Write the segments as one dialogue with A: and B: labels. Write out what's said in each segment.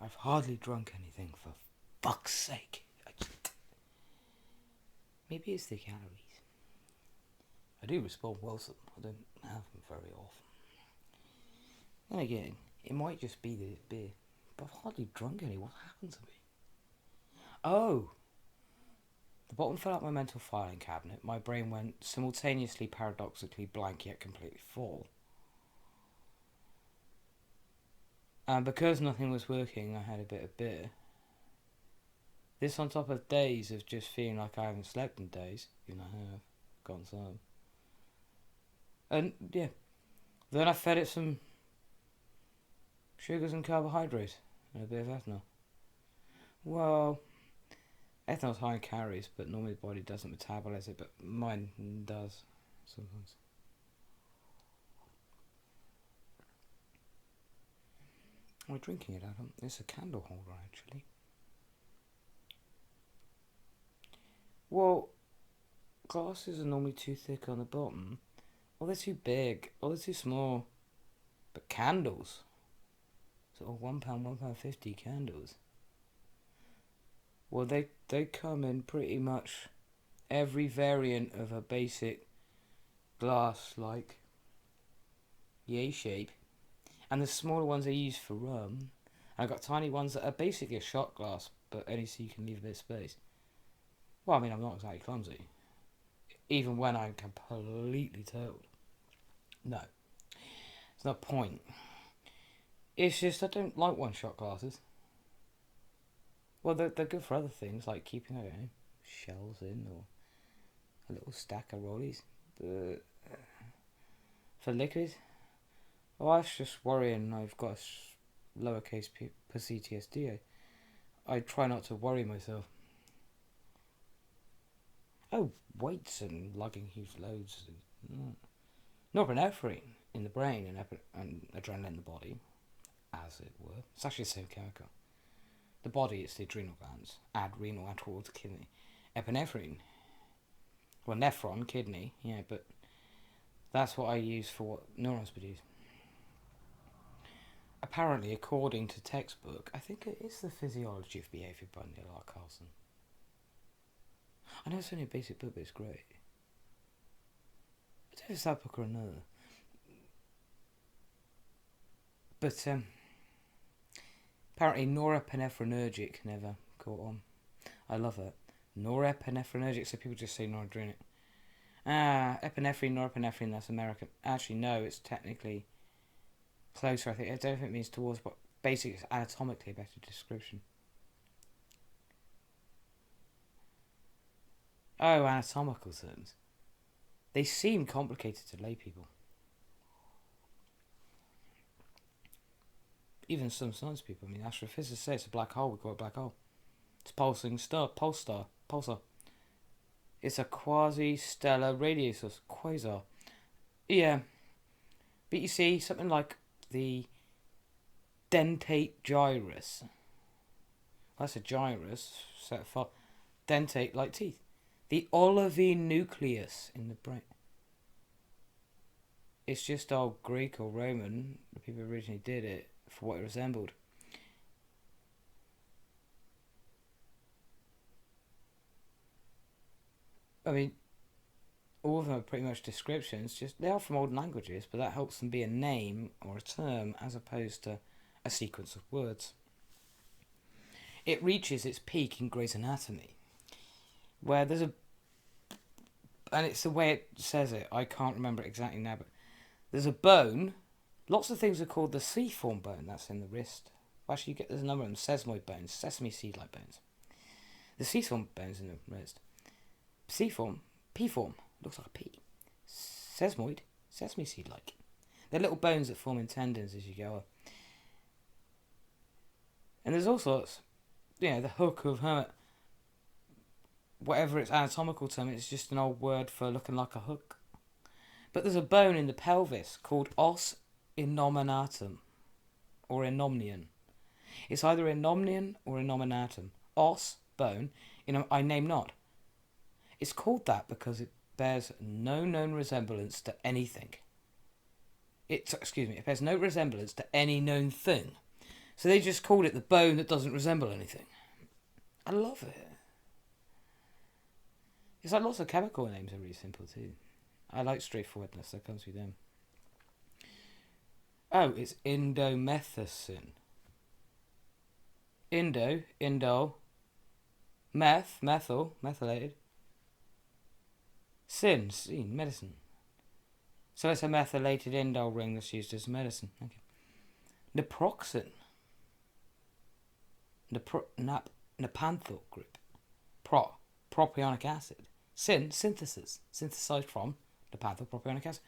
A: I've hardly drunk anything, for fuck's sake. Maybe it's the calories. I do respond well to them. I don't have them very often. Then again, it might just be the beer. But I've hardly drunk any. What happened to me? Oh! The bottom fell out my mental filing cabinet. My brain went simultaneously paradoxically blank yet completely full. And because nothing was working, I had a bit of beer. This on top of days of just feeling like I haven't slept in days, even though I have gotten some. And yeah, then I fed it some sugars and carbohydrates and a bit of ethanol. Well, ethanol's high in calories, but normally the body doesn't metabolize it, but mine does sometimes. We're drinking it, Adam. It's a candle holder, actually. Well, glasses are normally too thick on the bottom, or they're too big, or they're too small. But candles, sort of £1, £1.50 candles. Well, they come in pretty much every variant of a basic glass, like the A shape, and the smaller ones I use for rum. I've got tiny ones that are basically a shot glass, but only so you can leave a bit of space. Well, I mean, I'm not exactly clumsy, even when I'm completely totaled. No, it's not a point. It's just I don't like one-shot glasses. Well, they're good for other things, like keeping, I don't know, shells in, or a little stack of rollies. But for liquid, well, I was just worrying I've got a lowercase p for CTSD. I try not to worry myself. Oh, weights and lugging huge loads. Norepinephrine in the brain and adrenaline in the body, as it were. It's actually the same chemical. The body, it's the adrenal glands. Adrenal, add towards kidney. Epinephrine. Well, nephron, kidney, yeah, but that's what I use for what neurons produce. Apparently, according to textbook, I think it is the Physiology of Behaviour by Neil R. Carlson. I know it's only a basic book, but it's great. I don't know if it's that book or another. But, apparently norepinephrinergic never caught on. I love it. Norepinephrinergic, so people just say noradrenaline. Epinephrine, norepinephrine, that's American. Actually, no, it's technically closer, I think. I don't think it means towards, but basically it's anatomically a better description. Oh, anatomical terms. They seem complicated to lay people. Even some science people. I mean, astrophysicists say it's a black hole. We call it a black hole. It's a pulsing star. Pulsar. It's a quasi-stellar radio source. Quasar. Yeah. But you see, something like the dentate gyrus. Well, that's a gyrus. Set for dentate, like teeth. The olivine nucleus in the brain. It's just old Greek or Roman. The people who originally did it for what it resembled. I mean, all of them are pretty much descriptions. Just they are from old languages, but that helps them be a name or a term as opposed to a sequence of words. It reaches its peak in Grey's Anatomy, where there's a, and it's the way it says it. I can't remember it exactly now, but there's a bone. Lots of things are called the C-form bone. That's in the wrist. Actually, there's a number of them. Sesamoid bones, sesame seed-like bones. The C-form bones in the wrist. C-form, P-form, looks like a P. Sesamoid, sesame seed-like. They're little bones that form in tendons as you go up. And there's all sorts. The hook of Hermit. Whatever its anatomical term, it's just an old word for looking like a hook. But there's a bone in the pelvis called os innominatum, or innomnion. It's either innomnion or innominatum. Os, bone, I name not. It's called that because it bears no known resemblance to anything. It bears no resemblance to any known thing. So they just called it the bone that doesn't resemble anything. I love it. It's like lots of chemical names are really simple too. I like straightforwardness, that comes with them. Oh, it's indomethacin. Indole, methylated. Sin, medicine. So it's a methylated indole ring that's used as medicine. Okay. Naproxen. Nepanthyl group. Propionic acid. Synthesis. Synthesized from nepanthyl propionic acid.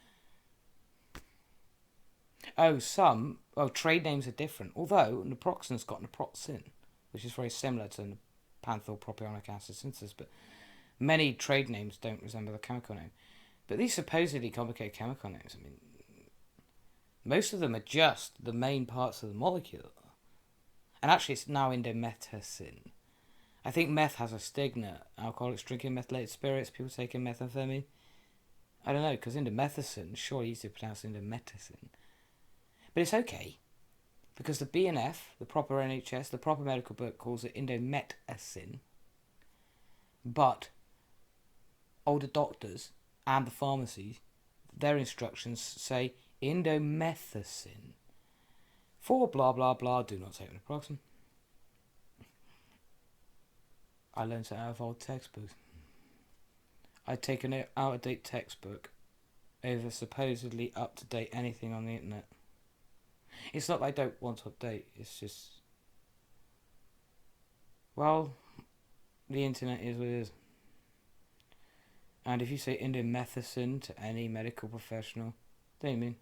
A: Trade names are different. Although naproxen's got naproxen, which is very similar to nepanthyl propionic acid synthesis, but many trade names don't resemble the chemical name. But these supposedly complicated chemical names, I mean, most of them are just the main parts of the molecule. And actually, it's now indomethacin. I think meth has a stigma. Alcoholics drinking methylated spirits, people taking methamphetamine. I don't know, because indomethacin, surely easy to pronounce indomethacin. But it's okay, because the B&F, the proper NHS, the proper medical book calls it indomethacin. But older doctors and the pharmacies, their instructions say indomethacin. For blah blah blah, do not take naproxen. I learned it out of old textbooks. I'd take an out-of-date textbook over supposedly up-to-date anything on the internet. It's not that I don't want to update, it's just... Well, the internet is what it is. And if you say indomethacin to any medical professional, what do you mean?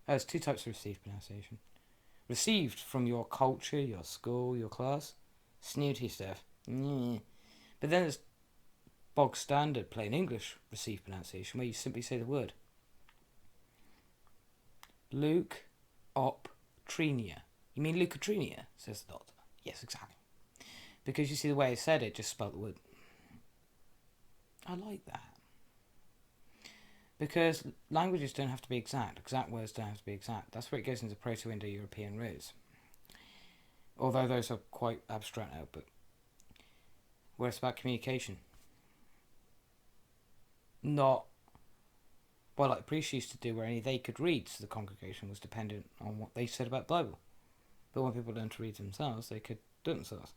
A: There's two types of received pronunciation. Received from your culture, your school, your class. Snooty stuff. But then there's bog standard plain English received pronunciation where you simply say the word. Leukoptrinia. You mean leukoptrinia? Says the doctor. Yes, exactly. Because you see the way I said it, just spelt the word. I like that. Because languages don't have to be exact. Exact words don't have to be exact. That's where it goes into Proto-Indo-European roots. Although those are quite abstract now, but where it's about communication. Not, well, like priests used to do, where only they could read, so the congregation was dependent on what they said about the Bible. But when people learned to read themselves, they could do it themselves.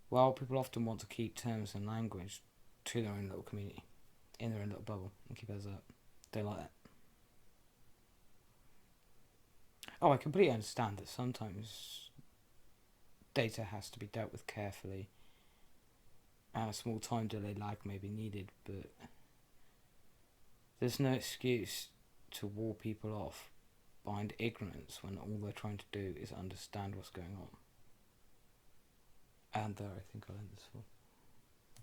A: Well, people often want to keep terms and language to their own little community, in their own little bubble, and keep those up. Don't like that. Oh, I completely understand that sometimes data has to be dealt with carefully, and a small time delay lag may be needed, but there's no excuse to wall people off behind ignorance when all they're trying to do is understand what's going on. And there, I think I'll end this for.